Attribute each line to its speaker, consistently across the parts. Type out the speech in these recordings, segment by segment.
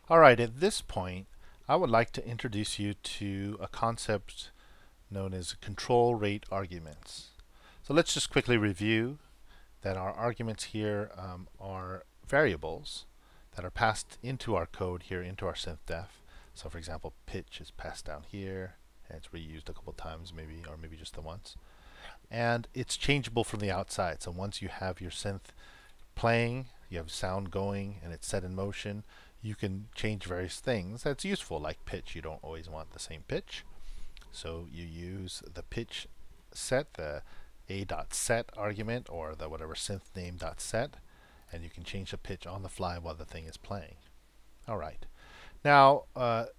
Speaker 1: All right, at this point, I would like to introduce you to a concept known as control rate arguments. So let's just quickly review that our arguments here are variables that are passed into our code here, into our synth-def. So for example, pitch is passed down here, and it's reused a couple times maybe, or maybe just the once. And it's changeable from the outside. So once you have your synth playing, you have sound going, and it's set in motion, you can change various things. That's useful, like pitch. You don't always want the same pitch. So you use the pitch set, the a.set argument, or the whatever synth name.set, and you can change the pitch on the fly while the thing is playing. All right. Now,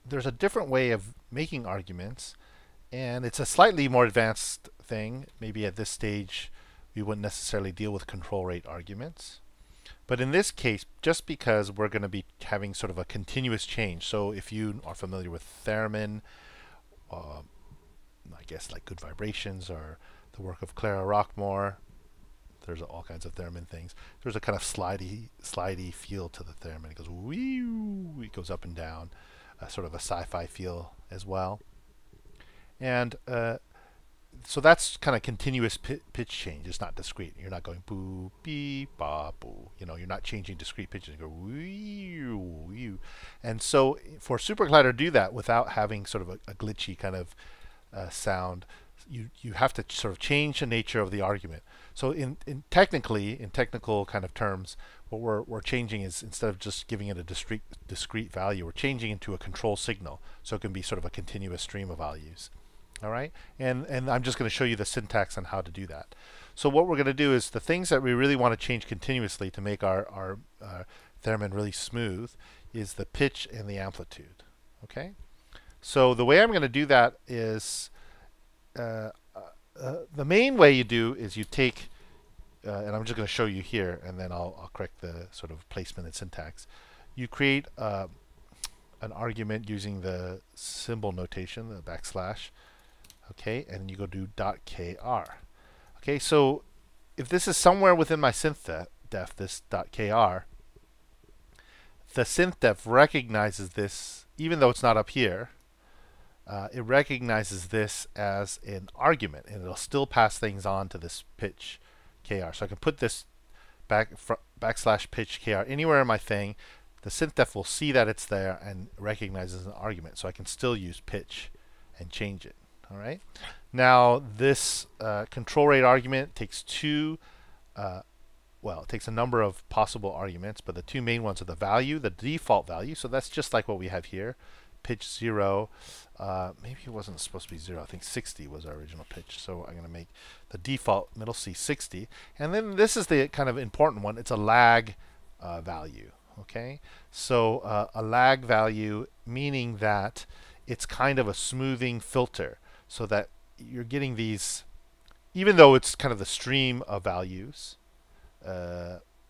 Speaker 1: there's a different way of making arguments, and it's a slightly more advanced thing. Maybe at this stage, we wouldn't necessarily deal with control rate arguments. But in this case, just because we're going to be having sort of a continuous change, so if you are familiar with Theremin, I guess like Good Vibrations or the work of Clara Rockmore, there's all kinds of theremin things. There's a kind of slidey feel to the theremin. It goes wee, it goes up and down, sort of a sci-fi feel as well. And so that's kind of continuous pitch change. It's not discrete. You're not going boo, beep, ba, boo. You're not changing discrete pitches. You go wee, wee. And so for SuperCollider to do that without having sort of a glitchy kind of sound, you have to sort of change the nature of the argument. So in technical kind of terms, what we're changing is, instead of just giving it a discrete value, we're changing into a control signal, so it can be sort of a continuous stream of values. All right, and I'm just going to show you the syntax on how to do that. So what we're going to do is the things that we really want to change continuously to make our theremin really smooth is the pitch and the amplitude. Okay, so the way I'm going to do that is the main way you do is you take, and I'm just going to show you here, and then I'll correct the sort of placement and syntax. You create an argument using the symbol notation, the backslash. Okay, and you go do .kr. Okay, so if this is somewhere within my synth-def, this .kr, the synth-def recognizes this, even though it's not up here. It recognizes this as an argument, and it'll still pass things on to this pitch kr. So I can put this backslash pitch kr anywhere in my thing. The synth-def will see that it's there and recognizes an argument, so I can still use pitch and change it. All right. Now this control rate argument takes it takes a number of possible arguments, but the two main ones are the value, the default value. So that's just like what we have here. Pitch 0. Maybe it wasn't supposed to be 0. I think 60 was our original pitch. So I'm going to make the default middle C 60. And then this is the kind of important one. It's a lag value. Okay. So a lag value, meaning that it's kind of a smoothing filter, so that you're getting these, even though it's kind of the stream of values,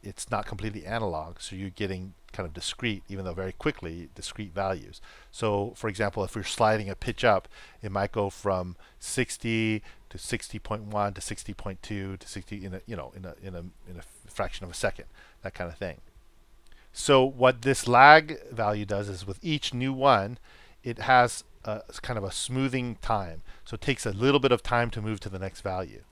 Speaker 1: it's not completely analog, so you're getting kind of discrete, even though very quickly, discrete values. So for example, if we're sliding a pitch up, it might go from 60 to 60.1 to 60.2 to 60 in a fraction of a second, that kind of thing. So what this lag value does is, with each new one, it has kind of a smoothing time. So it takes a little bit of time to move to the next value.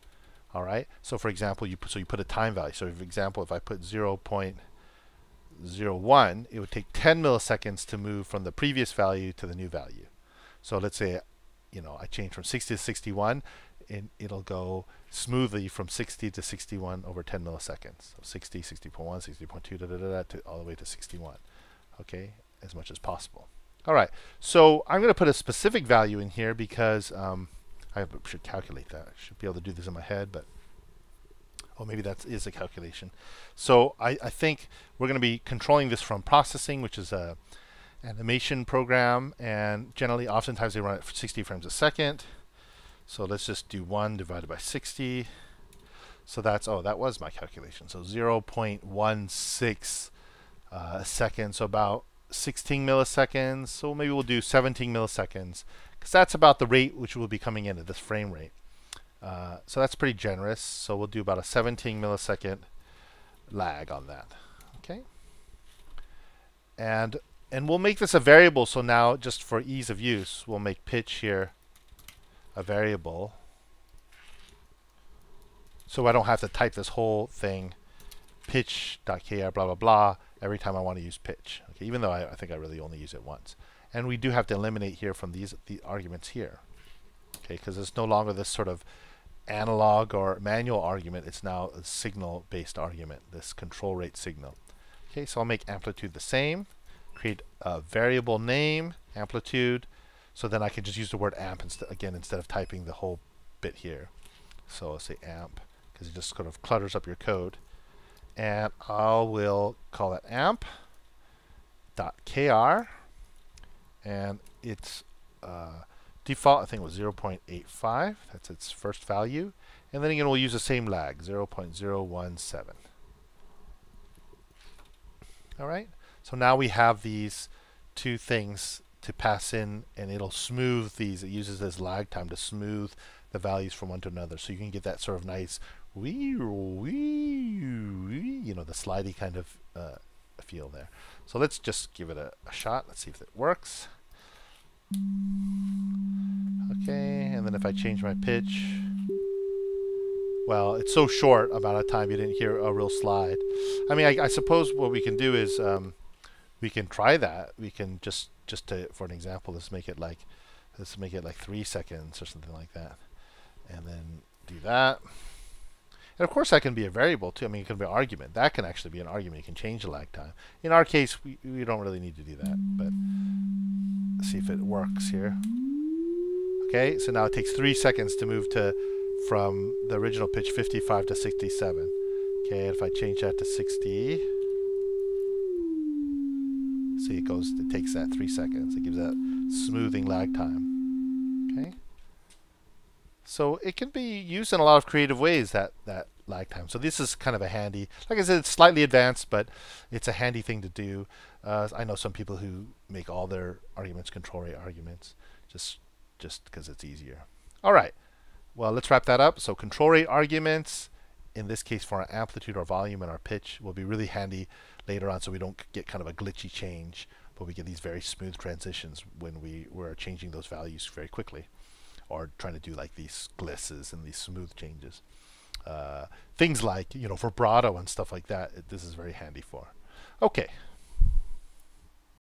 Speaker 1: All right. So for example, you put a time value. So for example, if I put 0.01, it would take 10 milliseconds to move from the previous value to the new value. So let's say, I change from 60 to 61, and it'll go smoothly from 60 to 61 over 10 milliseconds. So 60, 60.1, 60.2, to all the way to 61. Okay, as much as possible. All right, so I'm going to put a specific value in here because I should calculate that. I should be able to do this in my head, but maybe that is a calculation. So I think we're going to be controlling this from processing, which is a animation program, and generally, oftentimes they run it for 60 frames a second. So let's just do 1 divided by 60. So that's, that was my calculation. So 0.16 seconds, so about 16 milliseconds. So maybe we'll do 17 milliseconds, because that's about the rate which will be coming in at this frame rate. So that's pretty generous. So we'll do about a 17 millisecond lag on that. Okay. And And we'll make this a variable, so now just for ease of use, we'll make pitch here a variable. So I don't have to type this whole thing, pitch.kr blah blah blah, every time I want to use pitch. Okay, even though I think I really only use it once. And we do have to eliminate here from the arguments here. Okay, because it's no longer this sort of analog or manual argument, it's now a signal-based argument, this control rate signal. Okay, so I'll make amplitude the same, create a variable name, amplitude, so then I can just use the word amp instead of typing the whole bit here. So I'll say amp, because it just sort of clutters up your code. And I will call that amp.kr, and its default, I think, was 0.85. That's its first value. And then again, we'll use the same lag, 0.017. All right. So now we have these two things to pass in, and it'll smooth these. It uses this lag time to smooth the values from one to another. So you can get that sort of nice wee, you know, the slidey kind of feel there. So let's just give it a shot. Let's see if it works. Okay, and then if I change my pitch, well, it's so short amount of time you didn't hear a real slide. I mean, I suppose what we can do is we can try that. We can just for an example, let's make it like 3 seconds or something like that, and then do that. And of course, that can be a variable too. I mean, it can be an argument. That can actually be an argument. You can change the lag time. In our case, we don't really need to do that, but let's see if it works here. Okay, so now it takes 3 seconds to move from the original pitch 55 to 67. Okay, if I change that to 60, see, it takes that 3 seconds. It gives that smoothing lag time. Okay. So it can be used in a lot of creative ways, that lag time. So this is kind of a handy, like I said, it's slightly advanced, but it's a handy thing to do. I know some people who make all their arguments control rate arguments, just because it's easier. All right. Well, let's wrap that up. So control rate arguments, in this case for our amplitude, our volume, and our pitch, will be really handy later on, so we don't get kind of a glitchy change, but we get these very smooth transitions when we're changing those values very quickly, or trying to do like these glisses and these smooth changes. Things like, you know, vibrato and stuff like that, this is very handy for. Okay.